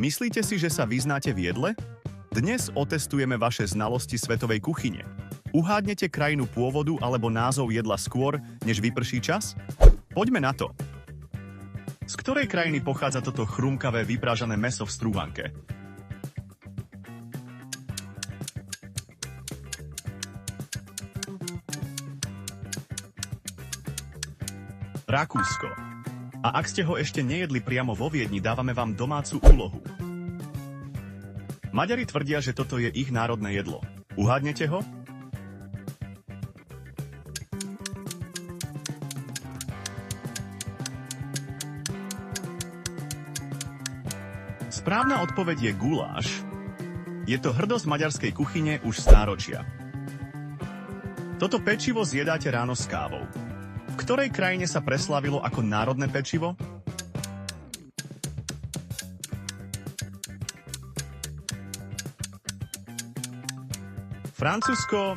Myslíte si, že sa vyznáte v jedle? Dnes otestujeme vaše znalosti svetovej kuchyne. Uhádnete krajinu pôvodu alebo názov jedla skôr, než vyprší čas? Poďme na to. Z ktorej krajiny pochádza toto chrumkavé vyprážané mäso v strúhanke? Rakúsko. A ak ste ho ešte nejedli priamo vo Viedni, dávame vám domácu úlohu. Maďari tvrdia, že toto je ich národné jedlo. Uhádnete ho? Správna odpoveď je guláš. Je to hrdosť maďarskej kuchyne už stáročia. Toto pečivo zjedáte ráno s kávou. V ktorej krajine sa preslávilo ako národné pečivo? Francúzsko.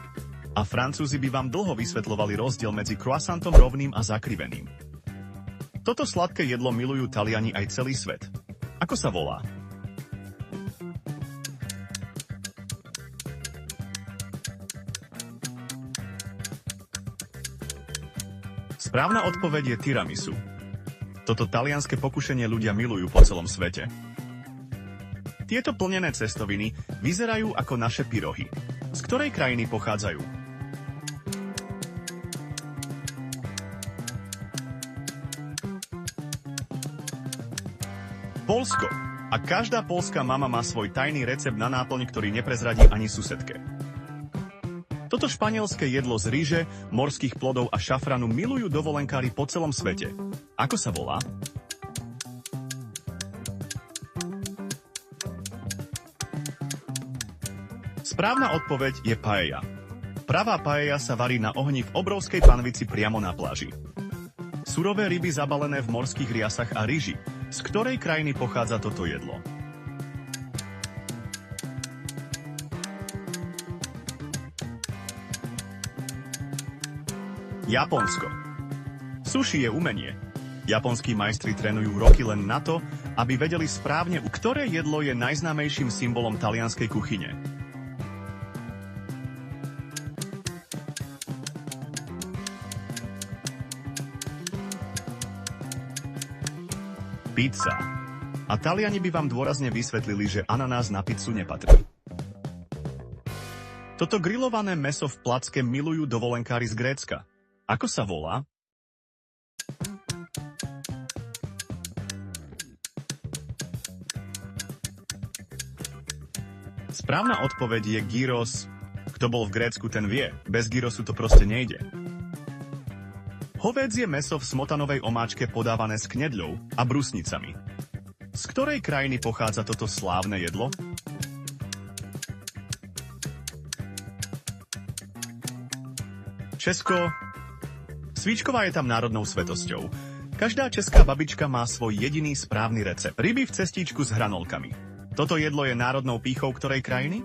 A Francúzi by vám dlho vysvetľovali rozdiel medzi croissantom rovným a zakriveným. Toto sladké jedlo milujú Taliani aj celý svet. Ako sa volá? Správna odpoveď je tiramisu. Toto talianske pokušenie ľudia milujú po celom svete. Tieto plnené cestoviny vyzerajú ako naše pyrohy. Z ktorej krajiny pochádzajú? Poľsko. A každá poľská mama má svoj tajný recept na náplň, ktorý neprezradí ani susedke. Toto španielské jedlo z ryže, morských plodov a šafranu milujú dovolenkári po celom svete. Ako sa volá? Správna odpoveď je paella. Pravá paella sa varí na ohni v obrovskej panvici priamo na pláži. Surové ryby zabalené v morských riasach a ryži. Z ktorej krajiny pochádza toto jedlo? Japonsko. Sushi je umenie. Japonskí majstri trénujú roky len na to, aby vedeli správne, ktoré jedlo je najznámejším symbolom talianskej kuchyne. Pizza. A Taliani by vám dôrazne vysvetlili, že ananás na pizzu nepatrí. Toto grillované mäso v placke milujú dovolenkári z Grécka. Ako sa volá? Správna odpoveď je gyros. Kto bol v Grécku, ten vie. Bez gyrosu to proste nejde. Hovédzie mäso v smotanovej omáčke podávané s knedľou a brusnicami. Z ktorej krajiny pochádza toto slávne jedlo? Česko. Svíčková je tam národnou svetosťou. Každá česká babička má svoj jediný správny recept. Ryby v cestíčku s hranolkami. Toto jedlo je národnou pýchou ktorej krajiny?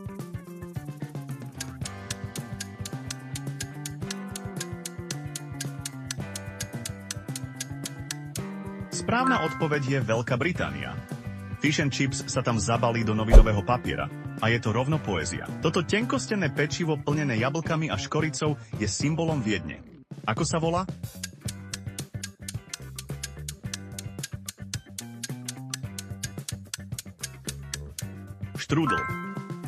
Správna odpoveď je Veľká Británia. Fish and chips sa tam zabalí do novinového papiera a je to rovno poézia. Toto tenkostenné pečivo plnené jablkami a škoricou je symbolom Viedne. Ako sa volá? Štrúdl.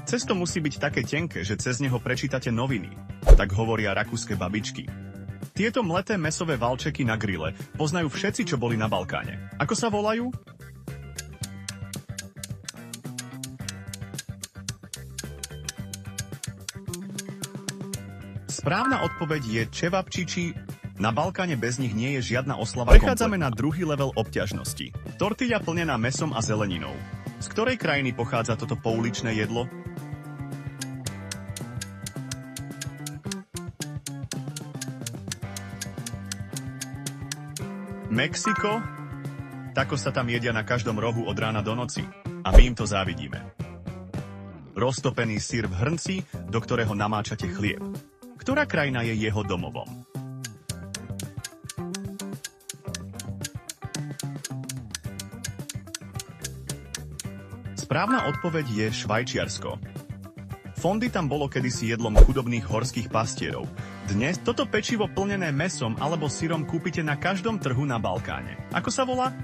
Cesto musí byť také tenké, že cez neho prečítate noviny. Tak hovoria rakúske babičky. Tieto mleté mäsové valčeky na grille poznajú všetci, čo boli na Balkáne. Ako sa volajú? Správna odpoveď je čevapčiči. Na Balkáne bez nich nie je žiadna oslava. Prechádzame na druhý level obťažnosti. Tortilla plnená mäsom a zeleninou. Z ktorej krajiny pochádza toto pouličné jedlo? Mexiko? Tako sa tam jedia na každom rohu od rána do noci. A my im to závidíme. Roztopený syr v hrnci, do ktorého namáčate chlieb. Ktorá krajina je jeho domovom? Správna odpoveď je Švajčiarsko. Fondy tam bolo kedysi jedlom chudobných horských pastierov. Dnes toto pečivo plnené mäsom alebo syrom kúpite na každom trhu na Balkáne. Ako sa volá?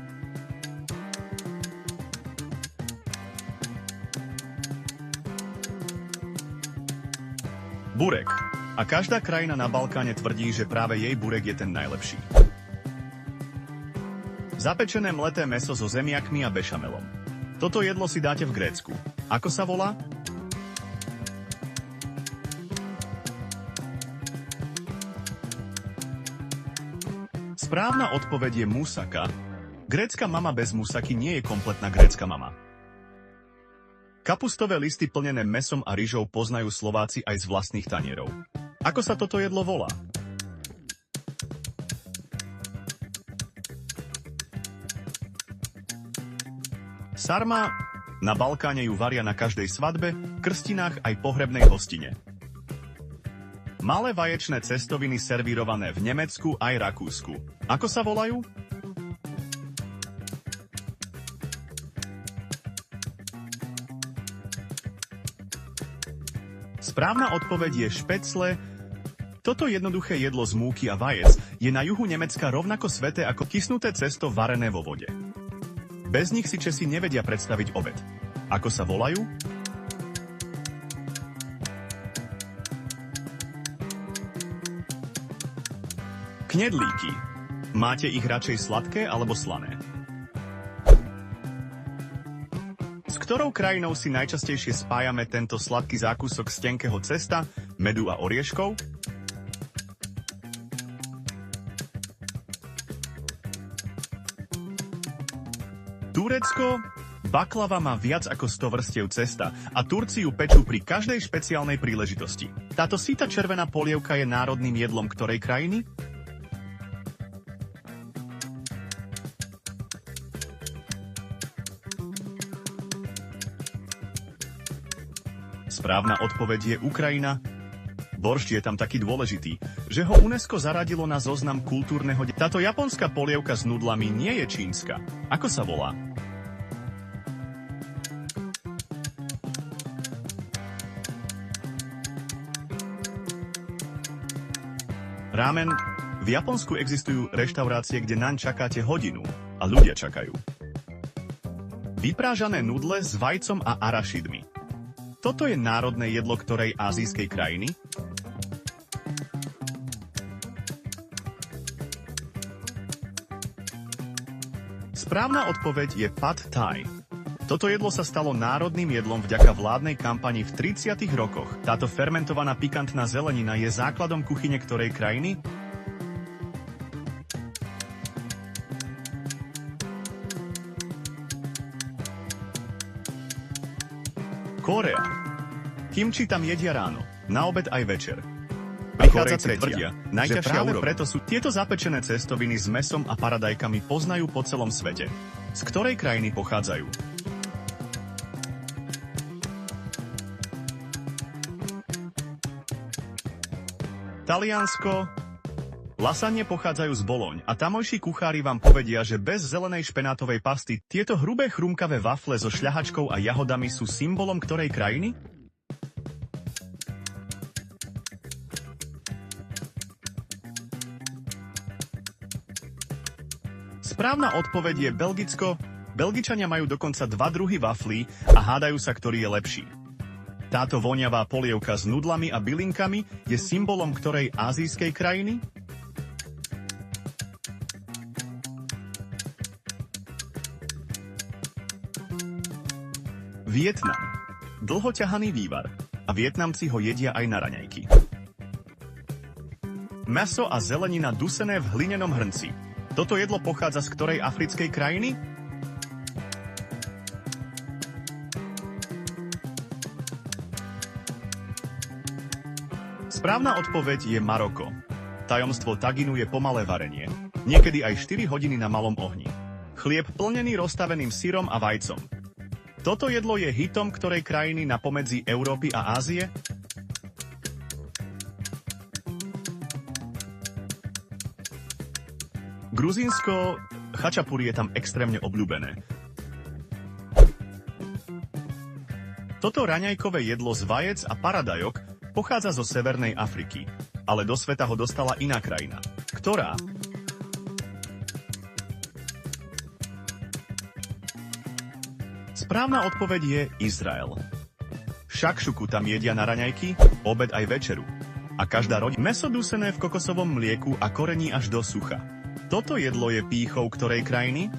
Burek. A každá krajina na Balkáne tvrdí, že práve jej burek je ten najlepší. Zapečené mleté mäso so zemiakmi a bešamelom. Toto jedlo si dáte v Grécku. Ako sa volá? Správna odpoveď je musaka. Grécka mama bez musaky nie je kompletná grécka mama. Kapustové listy plnené mäsom a ryžou poznajú Slováci aj z vlastných tanierov. Ako sa toto jedlo volá? Sarma. Na Balkáne ju varia na každej svadbe, krstinách aj pohrebnej hostine. Malé vaječné cestoviny servírované v Nemecku aj Rakúsku. Ako sa volajú? Správna odpoveď je špecle. Toto jednoduché jedlo z múky a vajec je na juhu Nemecka rovnako sveté ako kysnuté cesto varené vo vode. Bez nich si Česi nevedia predstaviť obed. Ako sa volajú? Knedlíky. Máte ich radšej sladké alebo slané? S ktorou krajinou si najčastejšie spájame tento sladký zákusok z tenkého cesta, medu a orieškov? Turecko. Baklava má viac ako 100 vrstiev cesta a Turci ju pečú pri každej špeciálnej príležitosti. Táto sytá červená polievka je národným jedlom ktorej krajiny? Správna odpoveď je Ukrajina. Boršť je tam taký dôležitý, že ho UNESCO zaradilo na zoznam kultúrneho Táto japonská polievka s nudlami nie je čínska. Ako sa volá? Ramen. V Japonsku existujú reštaurácie, kde naň čakáte hodinu a ľudia čakajú. Vyprážané nudle s vajcom a arašidmi. Toto je národné jedlo ktorej ázijskej krajiny? Správna odpoveď je Pad Thai. Toto jedlo sa stalo národným jedlom vďaka vládnej kampani v 30. rokoch. Táto fermentovaná pikantná zelenina je základom kuchyne ktorej krajiny? Kórea. Kimči tam jedia ráno, na obed aj večer. Prichádza tretia, že práve preto sú tieto zapečené cestoviny s mäsom a paradajkami poznajú po celom svete. Z ktorej krajiny pochádzajú? Taliansko. Lasagne pochádzajú z Boloň a tamojší kuchári vám povedia, že bez zelenej špenátovej pasty tieto hrubé chrumkavé wafle so šľahačkou a jahodami sú symbolom ktorej krajiny? Správna odpoveď je Belgicko. Belgičania majú dokonca 2 druhy waflí a hádajú sa, ktorý je lepší. Táto voňavá polievka s nudlami a bylinkami je symbolom ktorej ázijskej krajiny? Vietnam. Dlho ťahaný vývar. A Vietnamci ho jedia aj na raňajky. Mäso a zelenina dusené v hlinenom hrnci. Toto jedlo pochádza z ktorej africkej krajiny? Správna odpoveď je Maroko. Tajomstvo taginu je pomalé varenie. Niekedy aj 4 hodiny na malom ohni. Chlieb plnený rozstaveným syrom a vajcom. Toto jedlo je hitom ktorej krajiny na pomedzi Európy a Ázie? Gruzínsko. Chačapuri je tam extrémne obľúbené. Toto raňajkové jedlo z vajec a paradajok pochádza zo Severnej Afriky, ale do sveta ho dostala iná krajina. Ktorá? Správna odpoveď je Izrael. Šakšuku tam jedia na raňajky, obed aj večeru. A každá rodina mäso dusené v kokosovom mlieku a korení až do sucha. Toto jedlo je pýchou ktorej krajiny?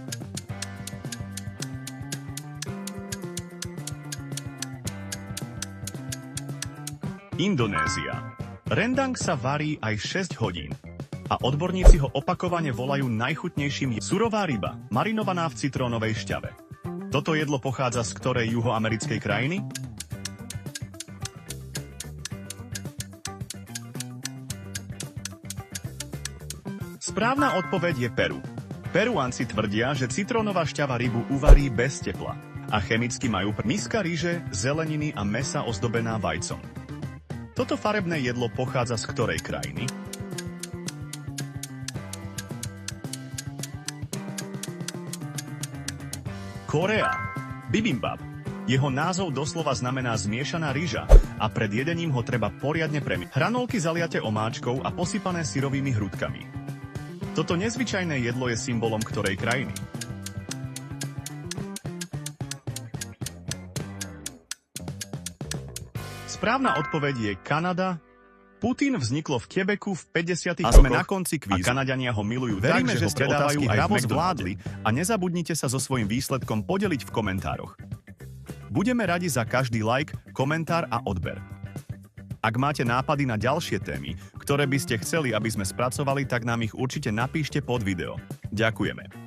Indonézia. Rendang sa varí aj 6 hodín. A odborníci ho opakovane volajú najchutnejším surová ryba, marinovaná v citrónovej šťave. Toto jedlo pochádza z ktorej juhoamerickej krajiny? Správna odpoveď je Peru. Peruánci tvrdia, že citrónová šťava rybu uvarí bez tepla a chemicky majú miska ryže, zeleniny a mäsa ozdobená vajcom. Toto farebné jedlo pochádza z ktorej krajiny? Korea. Bibimbap. Jeho názov doslova znamená zmiešaná ryža a pred jedením ho treba poriadne premiť. Hranolky zaliate omáčkou a posypané syrovými hrudkami. Toto nezvyčajné jedlo je symbolom ktorej krajiny? Správna odpoveď je Kanada. Putin vzniklo v Quebecu v 50. rokoch. A sme na konci kvízu. A Kanadiania ho milujú. Veríme, že ste otázky hravo zvládli a nezabudnite sa so svojím výsledkom podeliť v komentároch. Budeme radi za každý like, komentár a odber. Ak máte nápady na ďalšie témy, ktoré by ste chceli, aby sme spracovali, tak nám ich určite napíšte pod video. Ďakujeme.